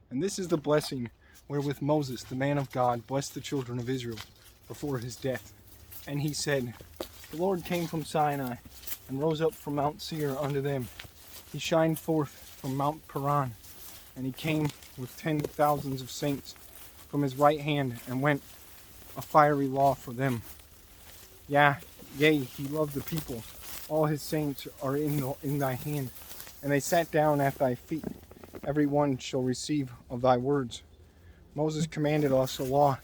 And this is the blessing wherewith Moses, the man of God, blessed the children of Israel before his death. And he said, The Lord came from Sinai, and rose up from Mount Seir unto them. He shined forth from Mount Paran, and he came with 10,000s of saints from his right hand, and went a fiery law for them. Yea, he loved the people. All his saints are in thy hand, and they sat down at thy feet. Every one shall receive of thy words. Moses commanded us a law,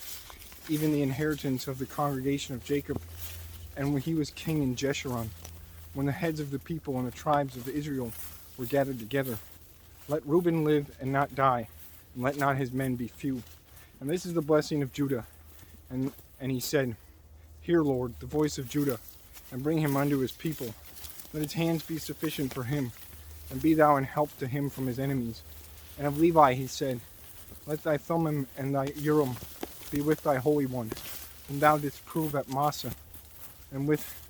even the inheritance of the congregation of Jacob, and when he was king in Jeshurun, when the heads of the people and the tribes of Israel were gathered together. Let Reuben live and not die, and let not his men be few. And this is the blessing of Judah. And he said, Hear, Lord, the voice of Judah, and bring him unto his people. Let his hands be sufficient for him, and be thou an help to him from his enemies. And of Levi he said, Let thy Thummim and thy Urim be with thy Holy One, whom thou didst prove at Massah, and with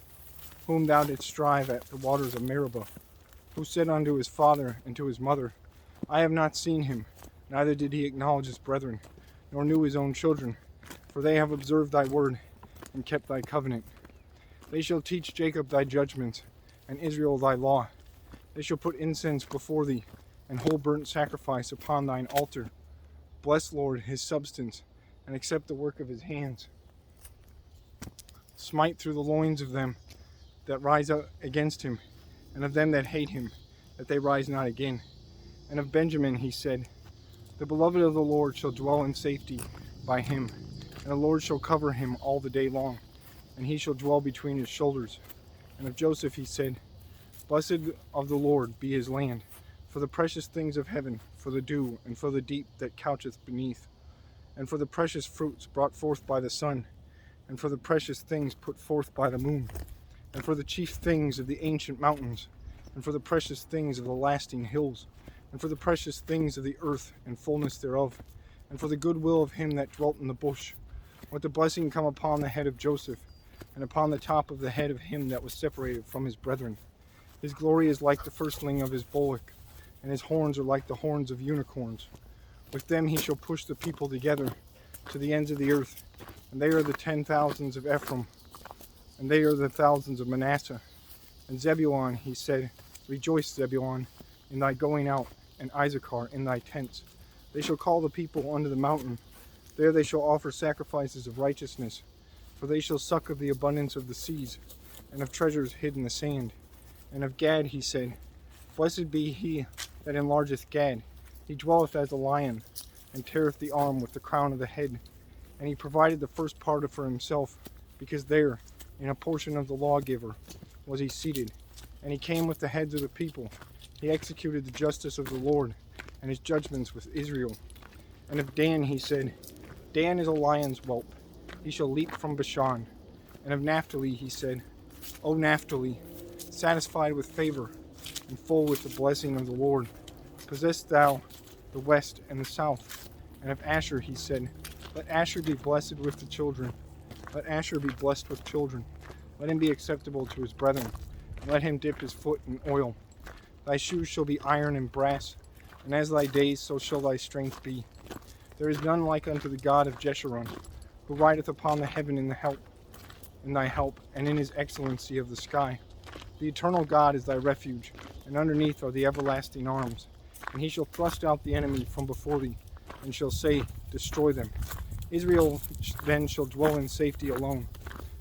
whom thou didst strive at the waters of Meribah, who said unto his father and to his mother, I have not seen him, neither did he acknowledge his brethren, nor knew his own children, for they have observed thy word, and kept thy covenant. They shall teach Jacob thy judgments, and Israel thy law. They shall put incense before thee, and whole burnt sacrifice upon thine altar. Bless, Lord, his substance, and accept the work of his hands. Smite through the loins of them that rise up against him, and of them that hate him, that they rise not again. And of Benjamin he said, The beloved of the Lord shall dwell in safety by him, and the Lord shall cover him all the day long, and he shall dwell between his shoulders. And of Joseph he said, Blessed of the Lord be his land, for the precious things of heaven, for the dew, and for the deep that coucheth beneath, and for the precious fruits brought forth by the sun, and for the precious things put forth by the moon, and for the chief things of the ancient mountains, and for the precious things of the lasting hills, and for the precious things of the earth and fullness thereof, and for the goodwill of him that dwelt in the bush. Let the blessing come upon the head of Joseph, and upon the top of the head of him that was separated from his brethren. His glory is like the firstling of his bullock, and his horns are like the horns of unicorns. With them he shall push the people together to the ends of the earth, and they are the 10,000s of Ephraim, and they are the thousands of Manasseh. And Zebulun, he said, Rejoice, Zebulun, in thy going out, and Issachar in thy tents. They shall call the people unto the mountain. There they shall offer sacrifices of righteousness, for they shall suck of the abundance of the seas, and of treasures hid in the sand. And of Gad he said, Blessed be he that enlargeth Gad. He dwelleth as a lion, and teareth the arm with the crown of the head. And he provided the first part for himself, because there, in a portion of the lawgiver, was he seated. And he came with the heads of the people. He executed the justice of the Lord, and his judgments with Israel. And of Dan he said, Dan is a lion's whelp, he shall leap from Bashan. And of Naphtali he said, O Naphtali, satisfied with favor, and full with the blessing of the Lord, possess thou the west and the south. And of Asher he said, Let Asher be blessed with the children. Let Asher be blessed with children. Let him be acceptable to his brethren, and let him dip his foot in oil. Thy shoes shall be iron and brass, and as thy days, so shall thy strength be. There is none like unto the God of Jeshurun, who rideth upon the heaven in thy help, and in his excellency of the sky. The eternal God is thy refuge, and underneath are the everlasting arms. And he shall thrust out the enemy from before thee, and shall say, Destroy them. Israel then shall dwell in safety alone.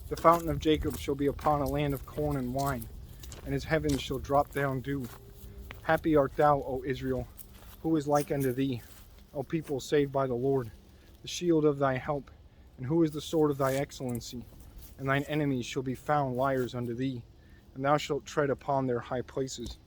The fountain of Jacob shall be upon a land of corn and wine, and his heavens shall drop down dew. Happy art thou, O Israel, who is like unto thee, O people saved by the Lord, the shield of thy help, and who is the sword of thy excellency. And thine enemies shall be found liars unto thee, and thou shalt tread upon their high places.